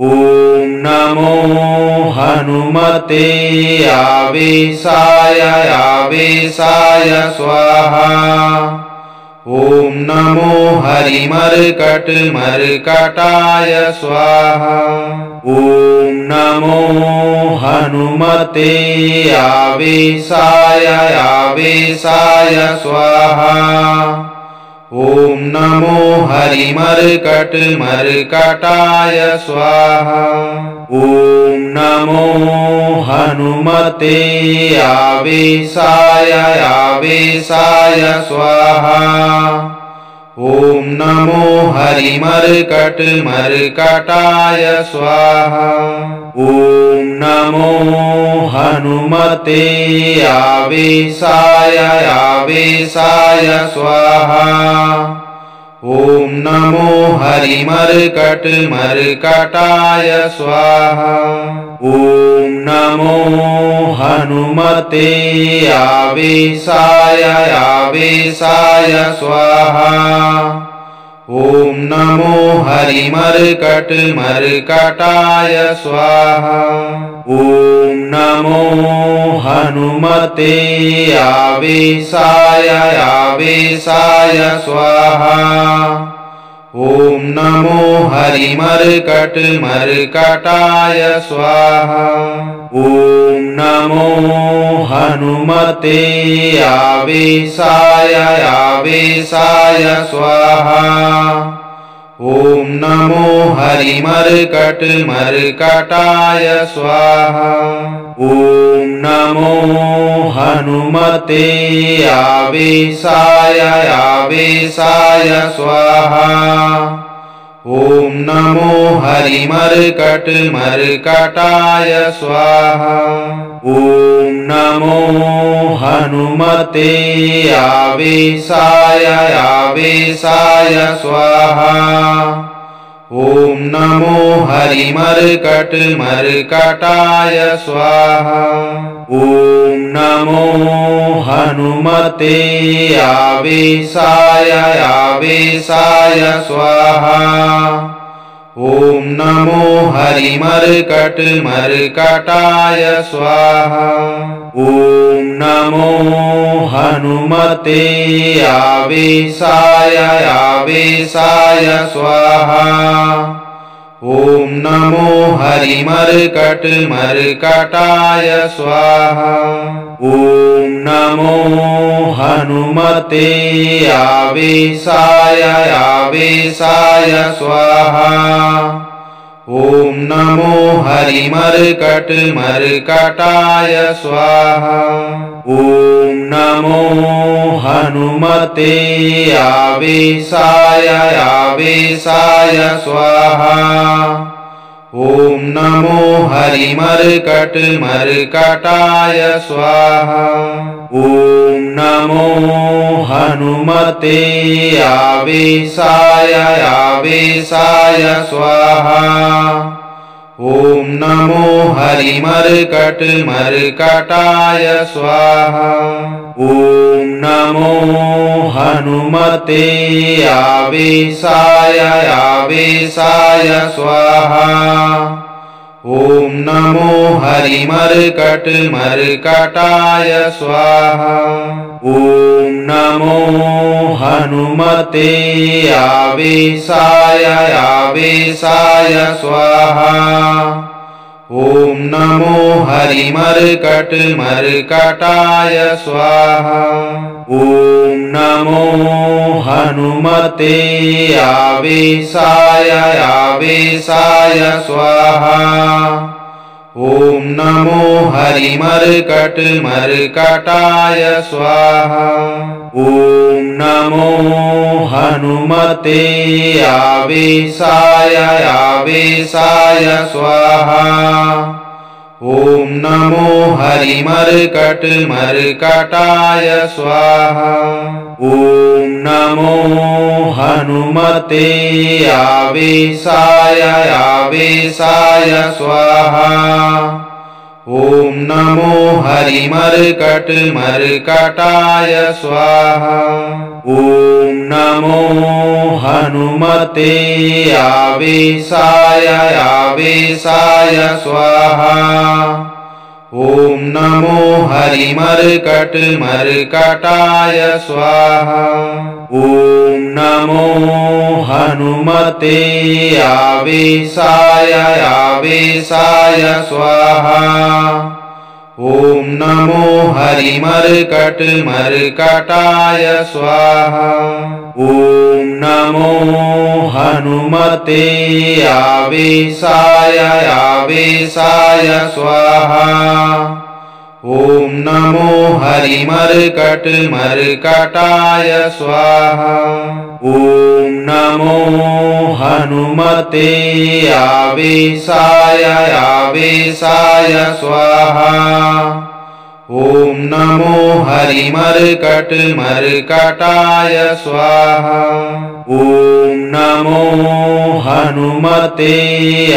ॐ नमो हनुमते आवेशाय आवेशाय स्वाहा। ॐ नमो हरिमर्कटमर्कटाय स्वाहा। ॐ नमो हनुमते आवेशाय आवेशाय स्वाहा। ॐ नमो हरिमर्कटमर्कटाय स्वाहा। ॐ नमो हनुमते आवेशाय आवेशाय स्वाहा। ॐ नमो हरिमर्कटमर्कटाय स्वाहा। ॐ नमो हनुमते आवेशाय आवेशाय स्वाहा। ॐ नमो हरिमर्कटमर्कटाय स्वाहा। ॐ नमो हनुमते आवेशाय आवेशाय स्वाहा। ॐ नमो हरिमर्कटमर्कटाय स्वाहा। ॐ नमो हनुमते आवेशाय आवेशाय स्वाहा। ॐ नमो हरिमर्कटमर्कटाय स्वाहा। ॐ नमो हनुमते आवेशाय आवेशाय स्वाहा। ॐ नमो हरिमर्कटमर्कटाय स्वाहा। ॐ नमो हनुमते आवेशाय आवेशाय स्वाहा। ॐ नमो हरिमर्कटमर्कटाय स्वाहा। ॐ नमो हनुमते आवेशाय आवेशाय स्वाहा। ॐ नमो हरिमर्कटमर्कटाय स्वाहा। ॐ नमो हनुमते आवेशाय आवेशाय स्वाहा। ॐ नमो हरिमर्कटमर्कटाय स्वाहा। ॐ नमो हनुमते आवेशाय आवेशाय स्वाहा। ॐ नमो हरिमर्कटमर्कटाय स्वाहा। ॐ नमो हनुमते आवेशाय आवेशाय स्वाहा। ॐ नमो हरिमर्कटमर्कटाय स्वाहा। ॐ नमो हनुमते आवेशाय आवेशाय स्वाहा। ॐ नमो हरिमर्कटमर्कटाय स्वाहा। ॐ नमो हनुमते आवेशाय आवेशाय स्वाहा। ॐ नमो हरिमर्कटमर्कटाय स्वाहा। ॐ नमो हनुमते आवेशाय आवेशाय स्वाहा। ॐ नमो हरिमर्कटमर्कटाय स्वाहा। ॐ नमो हनुमते आवेशाय आवेशाय स्वाहा। ॐ नमो हरिमर्कटमर्कटाय स्वाहा। ॐ नमो हनुमते आवेशाय आवेशाय स्वाहा। ॐ नमो हरिमर्कटमर्कटाय स्वाहा। ॐ नमो हनुमते आवेशाय आवेशाय स्वाहा। ॐ नमो हरिमर्कटमर्कटाय स्वाहा। ॐ नमो हनुमते आवेशाय आवेशाय स्वाहा। ॐ नमो हरिमर्कटमर्कटाय स्वाहा। ॐ नमो हनुमते आवेशाय आवेशाय स्वाहा। ॐ नमो हरिमर्कटमर्कटाय स्वाहा। ॐ नमो हनुमते आवेशाय आवेशाय स्वाहा। ॐ नमो हरिमर्कटमर्कटाय स्वाहा। ॐ नमो हनुमते आवेशाय आवेशाय स्वाहा। ॐ नमो हरिमर्कटमर्कटाय स्वाहा। ॐ नमो हनुमते आवेशाय आवेशाय स्वाहा। ॐ नमो हरिमर्कटमर्कटाय स्वाहा। ॐ नमो हनुमते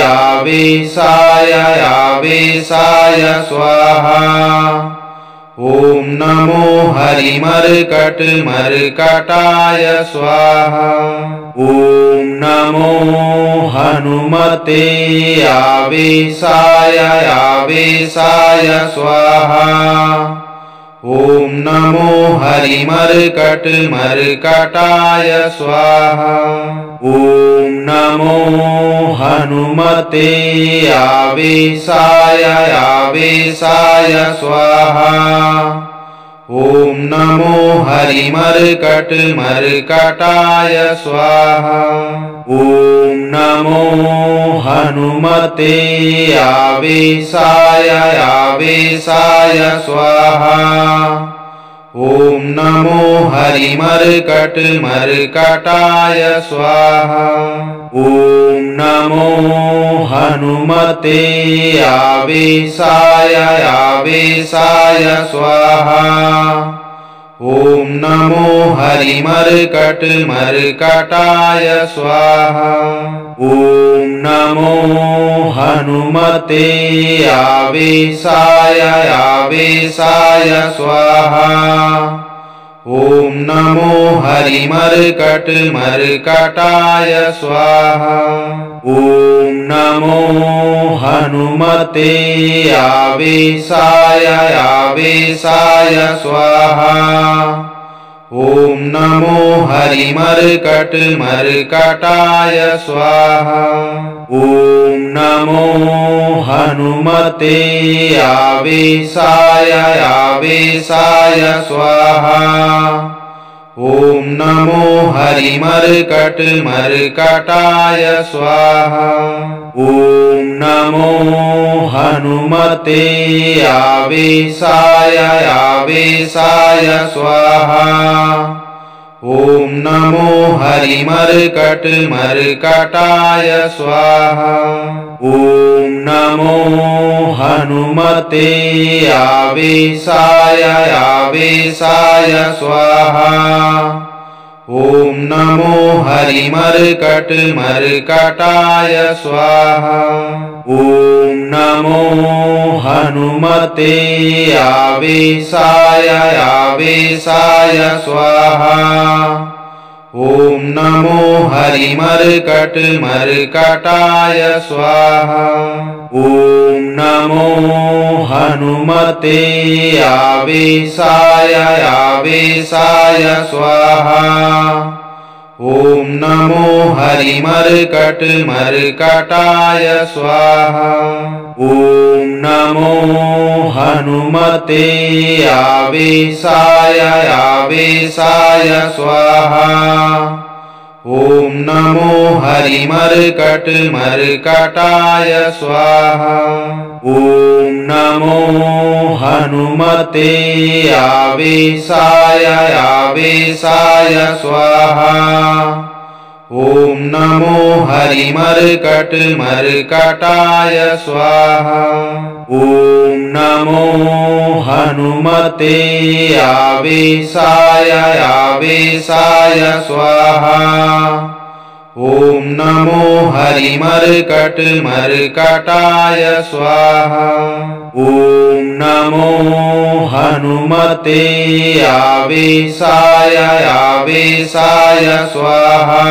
आवेशाय आवेशाय स्वाहा। ॐ नमो हरिमर्कटमर्कटाय स्वाहा। ॐ नमो हनुमते आवेशाय आवेशाय स्वाहा। ॐ नमो हरिमर्कटमर्कटाय स्वाहा। ॐ नमो हनुमते आवेशाय आवेशाय स्वाहा। ॐ नमो हरिमर्कटमर्कटाय स्वाहा। ॐ नमो हनुमते आवेशाय आवेशाय स्वाहा। ॐ नमो हरिमर्कटमर्कटाय स्वाहा। ॐ नमो हनुमते आवेशाय आवेशाय स्वाहा। ॐ नमो हरिमर्कटमर्कटाय स्वाहा। ॐ नमो हनुमते आवेशाय आवेशाय स्वाहा। ॐ नमो हरिमर्कटमर्कटाय स्वाहा। ॐ नमो हनुमते आवेशाय आवेशाय स्वाहा। ॐ नमो हरिमर्कटमर्कटाय स्वाहा। ॐ नमो हनुमते आवेशाय आवेशाय स्वाहा। ॐ नमो हरिमर्कटमर्कटाय स्वाहा। ॐ नमो हनुमते आवेशाय आवेशाय स्वाहा। ॐ नमो हरिमर्कटमर्कटाय स्वाहा। ॐ नमो हनुमते आवेशाय आवेशाय स्वाहा। ॐ नमो हरिमर्कटमर्कटाय स्वाहा। ॐ नमो हनुमते आवेशाय आवेशाय स्वाहा। ॐ नमो हरिमर्कटमर्कटाय स्वाहा। ॐ नमो हनुमते आवेशाय आवेशाय स्वाहा। ॐ नमो हरिमर्कटमर्कटाय स्वाहा। ॐ नमो हनुमते आवेशाय आवेशाय स्वाहा। ॐ नमो हरिमर्कटमर्कटाय स्वाहा। ॐ नमो हनुमते आवेशाय आवेशाय स्वाहा। ॐ नमो हरिमर्कटमर्कटाय स्वाहा। ॐ नमो हनुमते आवेशाय आवेशाय स्वाहा। ॐ नमो हरिमर्कटमर्कटाय स्वाहा। ॐ नमो हनुमते आवेशाय आवेशाय स्वाहा।